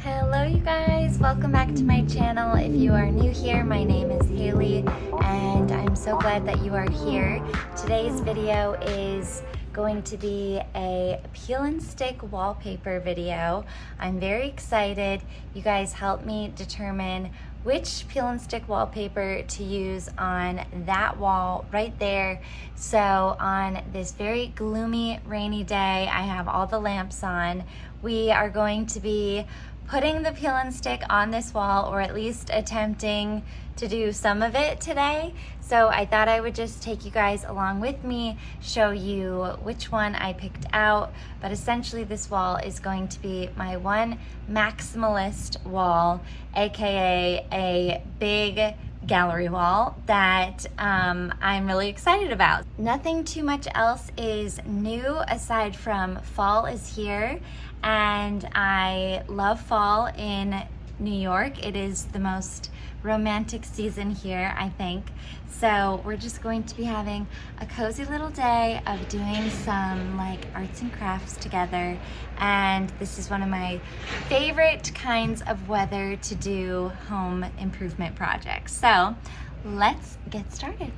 Hello you guys, welcome back to my channel. If you are new here, my name is Haley and I'm so glad that you are here. Today's video is going to be a peel and stick wallpaper video. I'm very excited. You guys helped me determine which peel and stick wallpaper to use on that wall right there. So on this very gloomy, rainy day, I have all the lamps on. We are going to be putting the peel and stick on this wall, or at least attempting to do some of it today. So I thought I would just take you guys along with me, show you which one I picked out. But essentially this wall is going to be my one maximalist wall, aka a big gallery wall that I'm really excited about. Nothing too much else is new aside from fall is here, and I love fall in New York. It is the most romantic season here, I think. So we're just going to be having a cozy little day of doing some like arts and crafts together. And this is one of my favorite kinds of weather to do home improvement projects. So let's get started.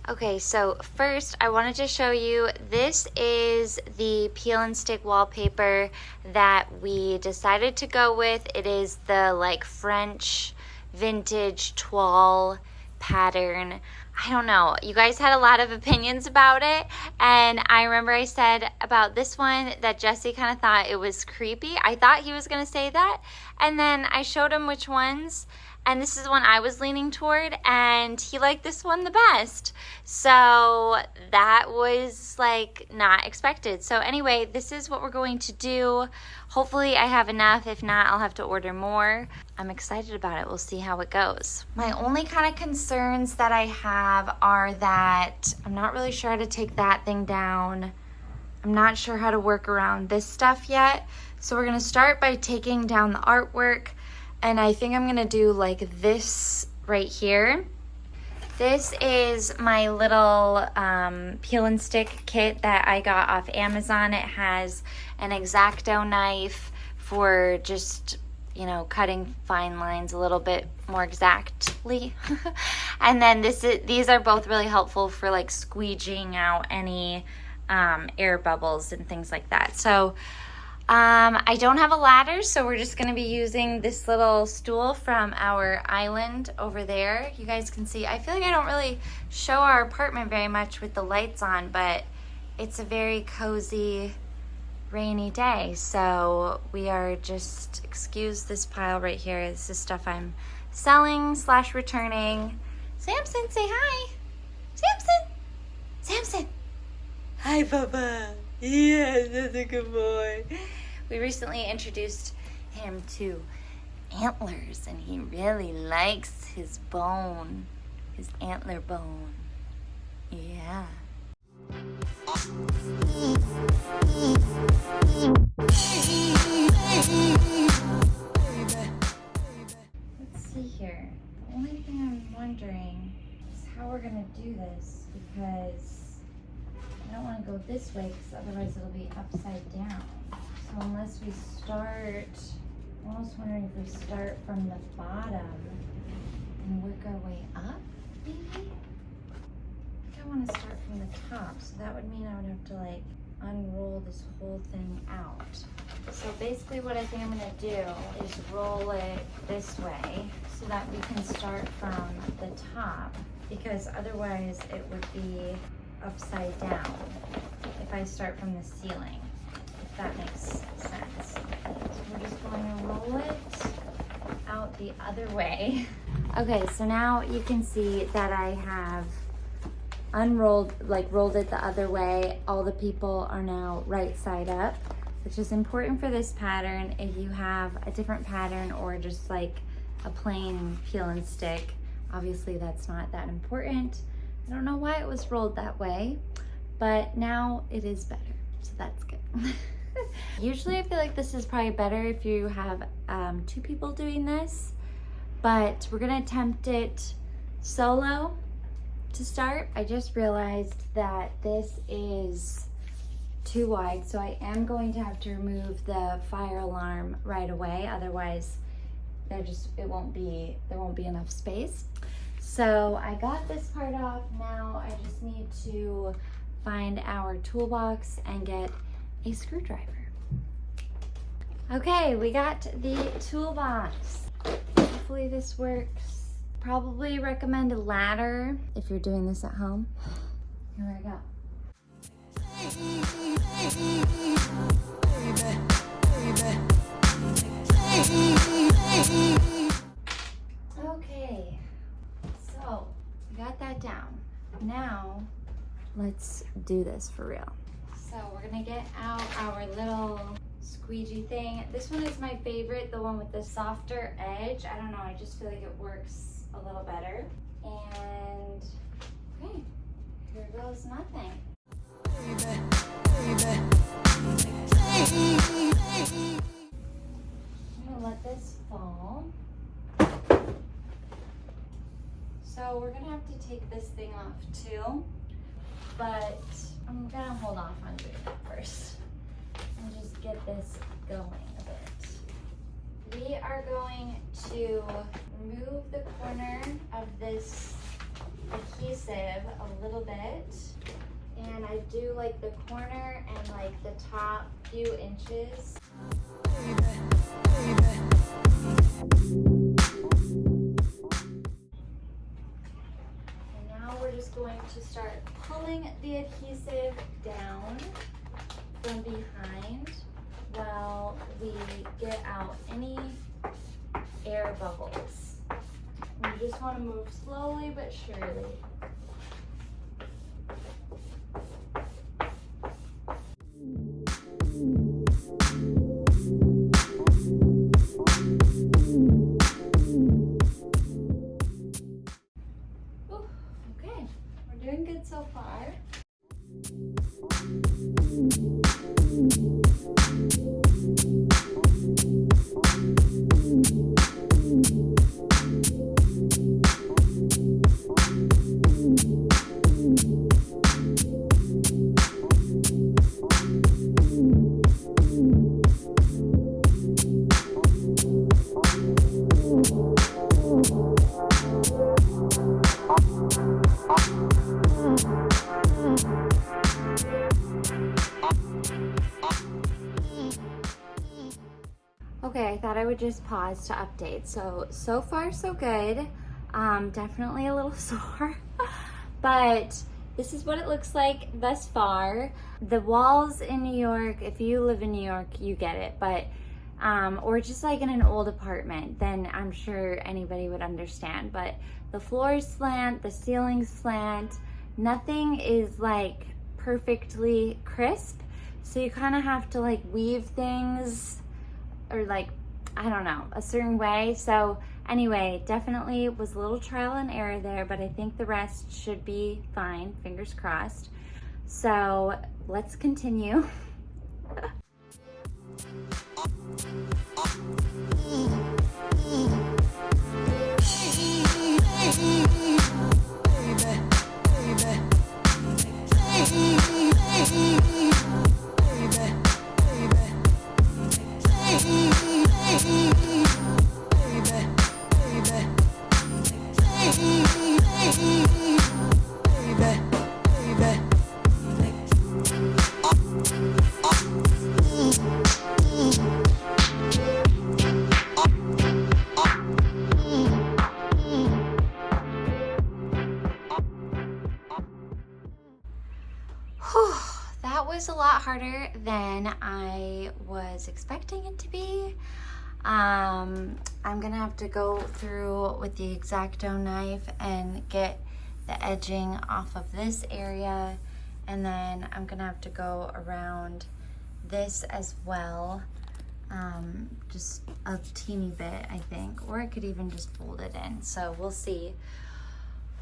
Okay, so first I wanted to show you, this is the peel and stick wallpaper that we decided to go with. It is the like French vintage toile pattern. I don't know, you guys had a lot of opinions about it, and I remember I said about this one that Jesse kind of thought it was creepy. I thought he was gonna say that, and then I showed him which ones, and this is the one I was leaning toward, and he liked this one the best. So that was like not expected. So anyway, this is what we're going to do. Hopefully I have enough. If not, I'll have to order more. I'm excited about it. We'll see how it goes. My only kind of concerns that I have are that I'm not really sure how to take that thing down. I'm not sure how to work around this stuff yet. So we're gonna start by taking down the artwork. And I think I'm gonna do like this right here. This is my little peel and stick kit that I got off Amazon. It has an X-Acto knife for just, you know, cutting fine lines a little bit more exactly. And then these are both really helpful for like squeegeeing out any air bubbles and things like that. So I don't have a ladder, so we're just gonna be using this little stool from our island over there. You guys can see, I feel like I don't really show our apartment very much with the lights on, but it's a very cozy, rainy day. So we are just, excuse this pile right here. This is stuff I'm selling / returning. Samson, say hi. Samson, Samson. Hi, Papa. Yes, that's a good boy. We recently introduced him to antlers, and he really likes his bone, his antler bone. Yeah. Let's see here. The only thing I'm wondering is how we're gonna do this, because I don't want to go this way because otherwise it'll be upside down. So unless we start, I'm almost wondering if we start from the bottom and work our way up, maybe? I think I want to start from the top, so that would mean I would have to like unroll this whole thing out. So basically what I think I'm going to do is roll it this way so that we can start from the top, because otherwise it would be upside down if I start from the ceiling, if that makes sense. So we're just going to roll it out the other way. Okay, so now you can see that I have unrolled, like rolled it the other way. All the people are now right side up, which is important for this pattern. If you have a different pattern or just like a plain peel and stick, obviously that's not that important. I don't know why it was rolled that way, but now it is better, so that's good. Usually I feel like this is probably better if you have 2 people doing this, but we're gonna attempt it solo to start. I just realized that this is too wide, so I am going to have to remove the fire alarm right away. Otherwise, there won't be enough space. So I got this part off. Now I just need to find our toolbox and get a screwdriver. Okay, we got the toolbox. Hopefully this works. Probably recommend a ladder if you're doing this at home. Here I go. Okay, so we got that down. Now let's do this for real. So we're gonna get out our little squeegee thing. This one is my favorite, the one with the softer edge. I don't know, I just feel like it works a little better. And okay, here goes nothing. I'm gonna let this fall. So we're gonna have to take this thing off too, but I'm gonna hold off on doing that first and just get this going a bit. We are going to remove the corner of this adhesive a little bit. And I do like the corner and like the top few inches. And now we're just going to start pulling the adhesive down from behind while we get out any air bubbles. And you just want to move slowly but surely. Okay, we're doing good so far. Okay, I thought I would just pause to update. So far so good. Definitely a little sore, but this is what it looks like thus far. The walls in New York, if you live in New York, you get it, but or just like in an old apartment, then I'm sure anybody would understand. But the floors slant, the ceilings slant, nothing is like perfectly crisp. So you kind of have to like weave things or like, I don't know, a certain way. So anyway, definitely was a little trial and error there, but I think the rest should be fine, fingers crossed. So let's continue. That was a lot harder than I was expecting it to be. I'm gonna have to go through with the X-Acto knife and get the edging off of this area, and then I'm gonna have to go around this as well, just a teeny bit, I think, or I could even just fold it in, so we'll see.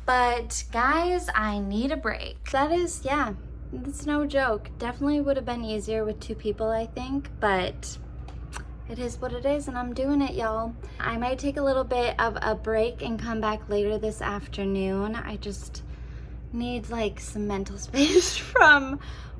But guys, I need a break. That is, yeah, it's no joke. Definitely would have been easier with 2 people, I think, but it is what it is, and I'm doing it, y'all. I might take a little bit of a break and come back later this afternoon. I just need like some mental space from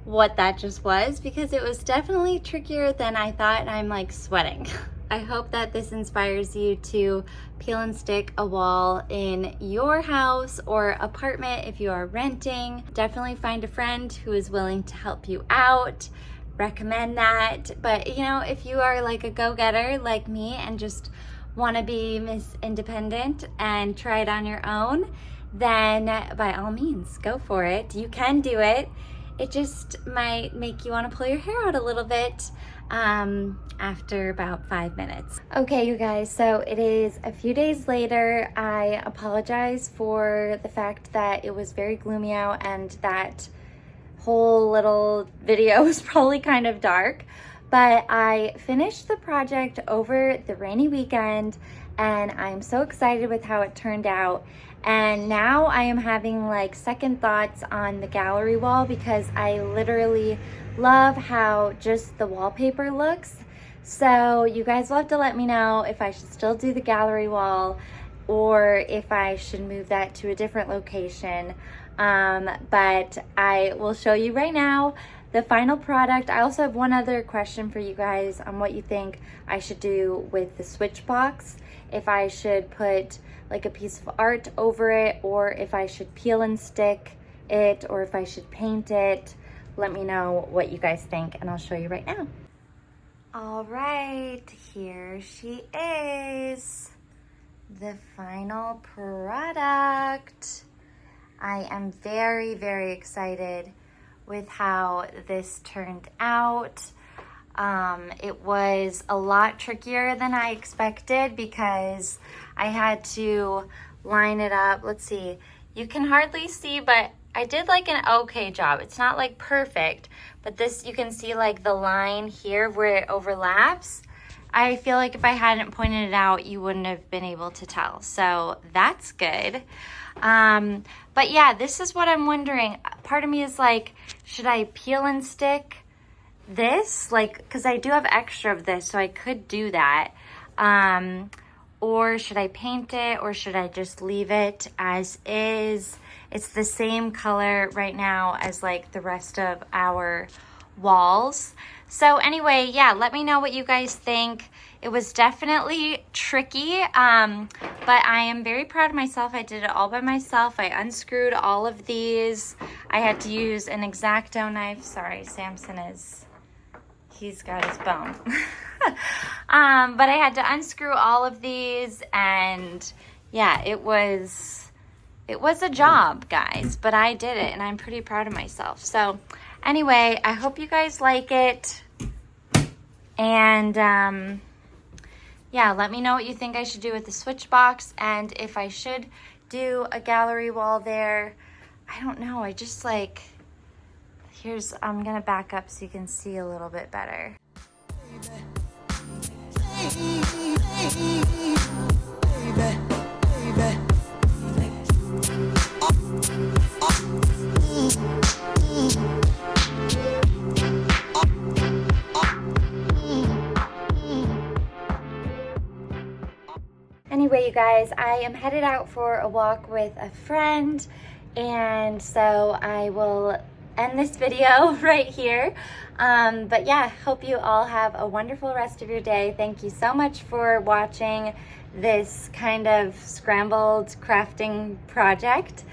what that just was, because it was definitely trickier than I thought, and I'm like sweating. I hope that this inspires you to peel and stick a wall in your house or apartment if you are renting. Definitely find a friend who is willing to help you out. Recommend that. But you know, if you are like a go-getter like me and just want to be Miss Independent and try it on your own, then by all means, go for it. You can do it. It just might make you want to pull your hair out a little bit after about 5 minutes. Okay, you guys, so it is a few days later. I apologize for the fact that it was very gloomy out and that whole little video was probably kind of dark, but I finished the project over the rainy weekend and I'm so excited with how it turned out. And now I am having like second thoughts on the gallery wall, because I literally love how just the wallpaper looks. So you guys will have to let me know if I should still do the gallery wall or if I should move that to a different location. But I will show you right now the final product. I also have one other question for you guys on what you think I should do with the switch box. If I should put like a piece of art over it, or if I should peel and stick it, or if I should paint it. Let me know what you guys think and I'll show you right now. All right, here she is, the final product. I am very, very excited with how this turned out. It was a lot trickier than I expected because I had to line it up. Let's see, you can hardly see, but I did like an okay job. It's not like perfect, but this, you can see like the line here where it overlaps. I feel like if I hadn't pointed it out, you wouldn't have been able to tell. So that's good. But yeah, this is what I'm wondering. Part of me is like, should I peel and stick this? Like, because I do have extra of this, so I could do that. Or should I paint it, or should I just leave it as is? It's the same color right now as like the rest of our walls. So anyway, yeah, let me know what you guys think. It was definitely tricky, but I am very proud of myself. I did it all by myself. I unscrewed all of these. I had to use an X-Acto knife. Sorry, Samson is, he's got his bone. But I had to unscrew all of these, and yeah, it was a job, guys, but I did it and I'm pretty proud of myself. So anyway, I hope you guys like it. And yeah, let me know what you think I should do with the switch box, and if I should do a gallery wall there. I don't know, I just like, I'm gonna back up so you can see a little bit better. Anyway, you guys, I am headed out for a walk with a friend, and so I will end this video right here. But yeah, hope you all have a wonderful rest of your day. Thank you so much for watching this kind of scrambled crafting project,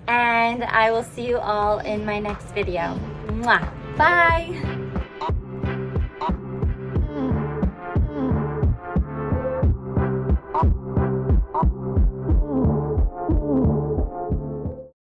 and I will see you all in my next video. Mwah. Bye! Oh.